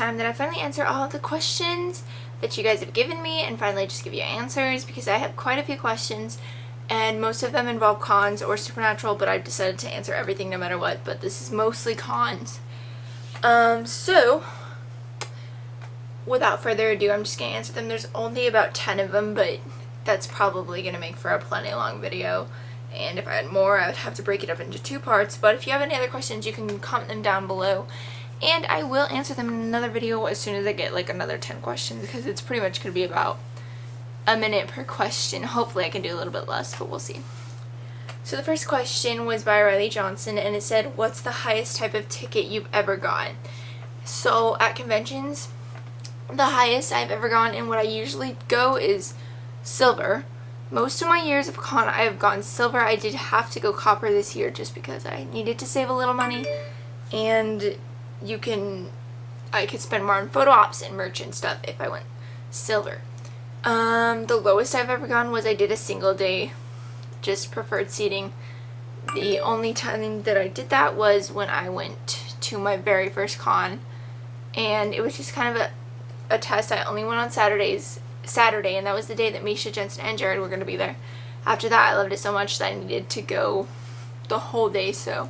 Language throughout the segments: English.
time that I finally answer all of the questions that you guys have given me and finally just give you answers, because I have quite a few questions and most of them involve cons or supernatural, but I've decided to answer everything no matter what, but this is mostly cons. So without further ado, I'm just going to answer them. There's only about 10 of them, but that's probably going to make for a plenty long video. And if I had more, I would have to break it up into 2 parts. But if you have any other questions, you can comment them down below. And I will answer them in another video as soon as I get like another 10 questions, because it's pretty much going to be about a minute per question. Hopefully I can do a little bit less, but we'll see. So the first question was by Riley Johnson, and it said, what's the highest type of ticket you've ever gotten? So at conventions, the highest I've ever gone, and what I usually go, is silver. Most of my years of con, I have gone silver. I did have to go copper this year just because I needed to save a little money, and I could spend more on photo ops and merch and stuff if I went silver. The lowest I've ever gone was I did a single day, just preferred seating. The only time that I did that was when I went to my very first con, and it was just kind of a test. I only went on Saturday, and that was the day that Misha, Jensen, and Jared were going to be there. After that, I loved it so much that I needed to go the whole day, so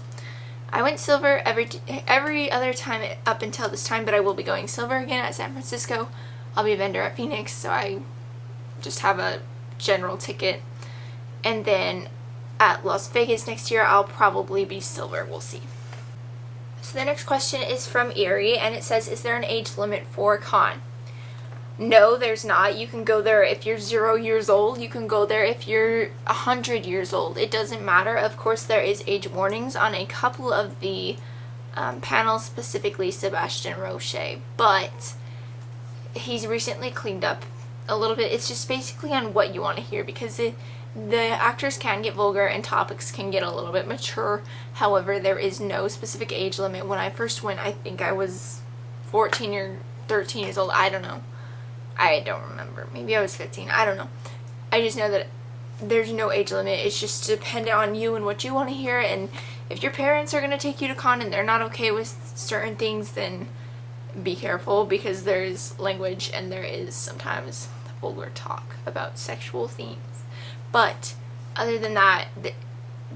I went silver every other time up until this time, but I will be going silver again at San Francisco. I'll be a vendor at Phoenix, so I just have a general ticket. And then at Las Vegas next year, I'll probably be silver. We'll see. So the next question is from Erie, and it says, is there an age limit for a con? No, there's not. You can go there if you're 0 years old. You can go there if you're 100 years old. It doesn't matter. Of course, there is age warnings on a couple of the panels, specifically Sebastian Roche, but he's recently cleaned up a little bit. It's just basically on what you want to hear, because the actors can get vulgar and topics can get a little bit mature. However, there is no specific age limit. When I first went, I think I was 14 or 13 years old. I don't know. I don't remember. Maybe I was 15. I don't know. I just know that there's no age limit. It's just dependent on you and what you want to hear. And if your parents are going to take you to con and they're not okay with certain things, then be careful, because there's language and there is sometimes vulgar talk about sexual themes. But other than that,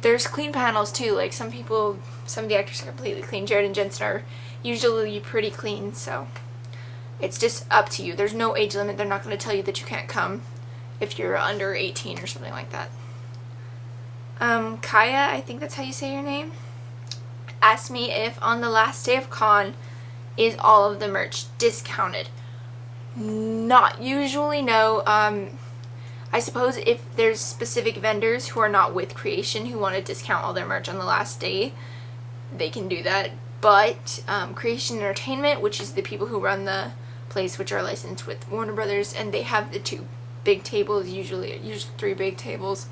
there's clean panels too. Like some of the actors are completely clean. Jared and Jensen are usually pretty clean, so it's just up to you. There's no age limit. They're not going to tell you that you can't come if you're under 18 or something like that. Kaya, I think that's how you say your name, asked me if on the last day of con, is all of the merch discounted? Not usually, no. I suppose if there's specific vendors who are not with Creation who want to discount all their merch on the last day, they can do that. But Creation Entertainment, which is the people who run the place, which are licensed with Warner Brothers, and they have the 2 big tables, usually 3 big tables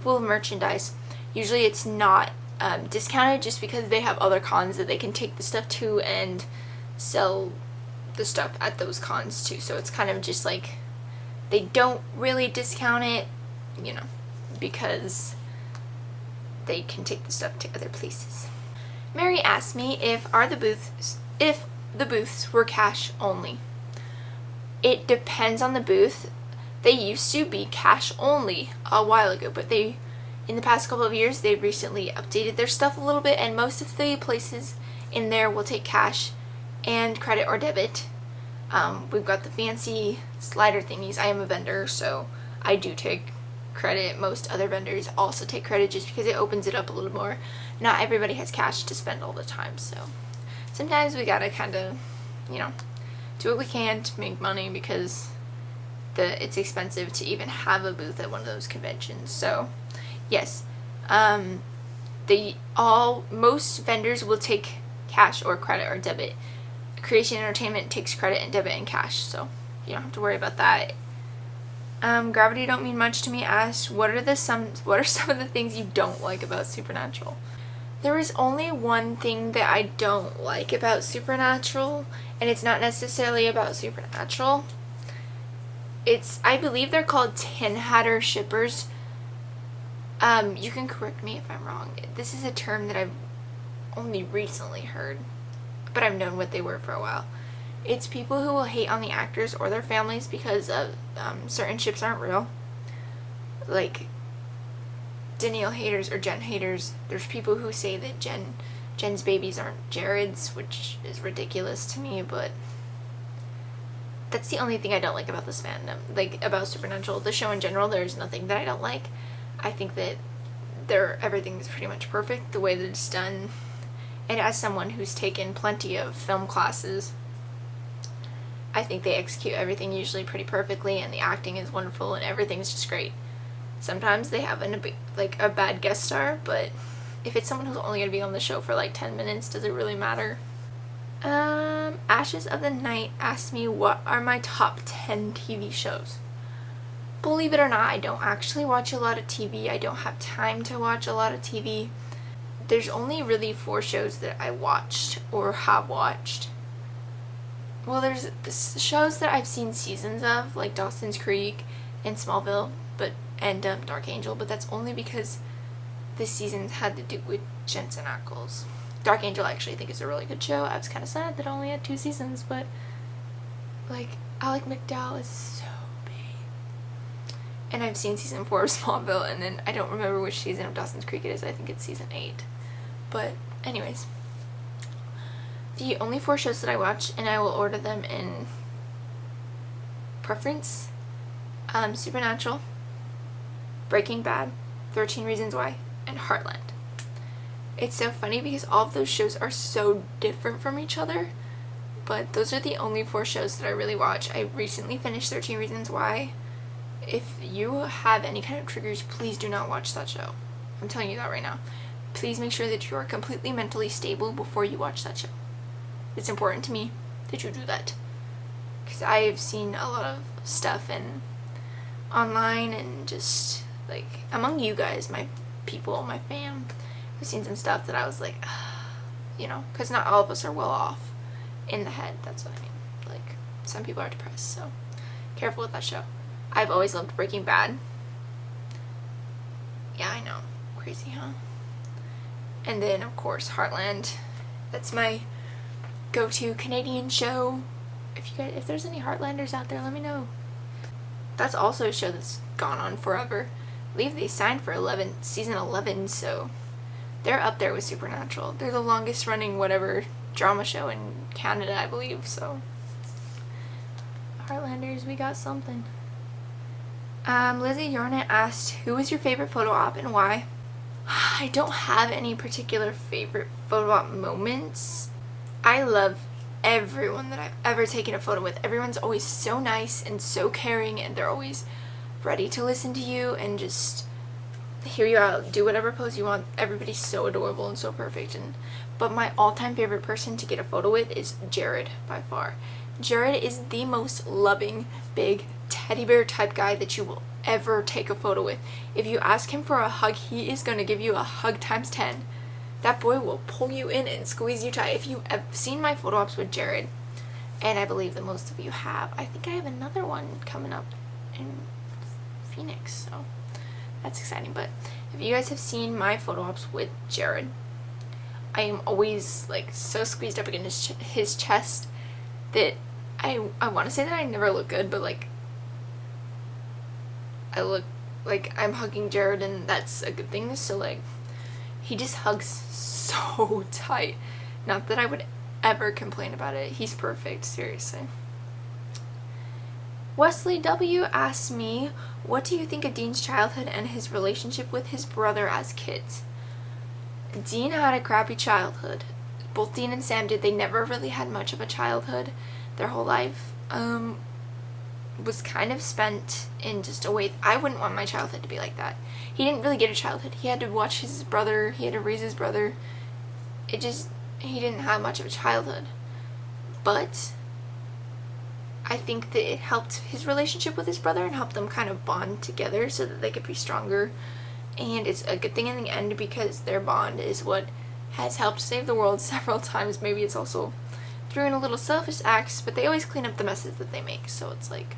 full of merchandise. Usually it's not discounted, just because they have other cons that they can take the stuff to and sell the stuff at those cons too. So it's kind of just like they don't really discount it, you know, because they can take the stuff to other places. Mary asked me if the booths were cash only. It depends on the booth. They used to be cash only a while ago, but in the past couple of years, they've recently updated their stuff a little bit, and most of the places in there will take cash and credit or debit. We've got the fancy slider thingies. I am a vendor, so I do take credit. Most other vendors also take credit, just because it opens it up a little more. Not everybody has cash to spend all the time, so sometimes we gotta kind of, you know, do what we can to make money, because it's expensive to even have a booth at one of those conventions. So yes, most vendors will take cash or credit or debit. Creation Entertainment takes credit and debit and cash, so you don't have to worry about that. Gravity Don't Mean Much to Me asked, what are some of the things you don't like about Supernatural? There is only one thing that I don't like about Supernatural, and it's not necessarily about Supernatural. I believe they're called Tin Hatter shippers. You can correct me if I'm wrong. This is a term that I've only recently heard, but I've known what they were for a while. It's people who will hate on the actors or their families because of certain ships aren't real. Like Danielle haters or Jen haters. There's people who say that Jen's babies aren't Jared's, which is ridiculous to me, but that's the only thing I don't like about this fandom. Like, about Supernatural. The show in general, there's nothing that I don't like. I think that everything is pretty much perfect, the way that it's done. And as someone who's taken plenty of film classes, I think they execute everything usually pretty perfectly, and the acting is wonderful, and everything's just great. Sometimes they have a bad guest star, but if it's someone who's only going to be on the show for like 10 minutes, does it really matter? Ashes of the Night asked me what are my top 10 TV shows. Believe it or not, I don't actually watch a lot of TV. I don't have time to watch a lot of TV. There's only really 4 shows that I watched or have watched. Well, there's the shows that I've seen seasons of, like Dawson's Creek and Smallville, and Dark Angel, but that's only because the seasons had to do with Jensen Ackles. Dark Angel I actually think is a really good show. I was kind of sad that it only had 2 seasons, but like Alec McDowell is so big. And I've seen season 4 of Smallville, and then I don't remember which season of Dawson's Creek it is. I think it's season 8. But anyways, the only 4 shows that I watch, and I will order them in preference, Supernatural, Breaking Bad, 13 Reasons Why, and Heartland. It's so funny because all of those shows are so different from each other, but those are the only 4 shows that I really watch. I recently finished 13 Reasons Why. If you have any kind of triggers, please do not watch that show. I'm telling you that right now. Please make sure that you are completely mentally stable before you watch that show. It's important to me that you do that, because I've seen a lot of stuff online and just like among you guys, my people, my fam, I've seen some stuff that I was like, you know, because not all of us are well off in the head. That's what I mean. Like, some people are depressed, so careful with that show. I've always loved Breaking Bad. Yeah, I know. Crazy, huh? And then, of course, Heartland. That's my go-to Canadian show. If there's any Heartlanders out there, let me know. That's also a show that's gone on forever. I believe they signed for season 11, so they're up there with Supernatural. They're the longest running whatever drama show in Canada, I believe, so Heartlanders, we got something. Lizzie Yornet asked, who was your favorite photo op and why? I don't have any particular favorite photo op moments. I love everyone that I've ever taken a photo with. Everyone's always so nice and so caring, and they're always ready to listen to you and just hear you out, do whatever pose you want. Everybody's so adorable and so perfect. But my all-time favorite person to get a photo with is Jared, by far. Jared is the most loving, big, teddy bear type guy that you will ever take a photo with. If you ask him for a hug, he is going to give you a hug times 10. That boy will pull you in and squeeze you tight. If you've seen my photo ops with Jared, and I believe that most of you have, I think I have another one coming up in Phoenix, so that's exciting. But if you guys have seen my photo ops with Jared, I am always like so squeezed up against his chest that I want to say that I never look good, but like I look like I'm hugging Jared, and that's a good thing. So like, he just hugs so tight. Not that I would ever complain about it. He's perfect, seriously. Wesley W. asked me, what do you think of Dean's childhood and his relationship with his brother as kids? Dean had a crappy childhood. Both Dean and Sam did. They never really had much of a childhood. Their whole life was kind of spent in just a way. I wouldn't want my childhood to be like that. He didn't really get a childhood. He had to watch his brother. He had to raise his brother. He didn't have much of a childhood. But I think that it helped his relationship with his brother and helped them kind of bond together so that they could be stronger. And it's a good thing in the end, because their bond is what has helped save the world several times. Maybe it's also through in a little selfish acts, but they always clean up the messes that they make. So it's like,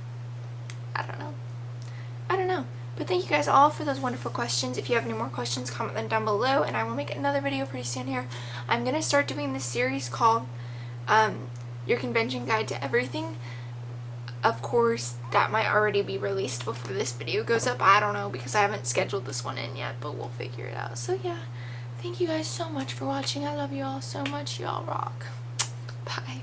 I don't know. But thank you guys all for those wonderful questions. If you have any more questions, comment them down below, and I will make another video pretty soon here. I'm going to start doing this series called your convention guide to everything. Of course, that might already be released before this video goes up. I don't know, because I haven't scheduled this one in yet, but we'll figure it out. So yeah, thank you guys so much for watching. I love you all so much. Y'all rock. Bye.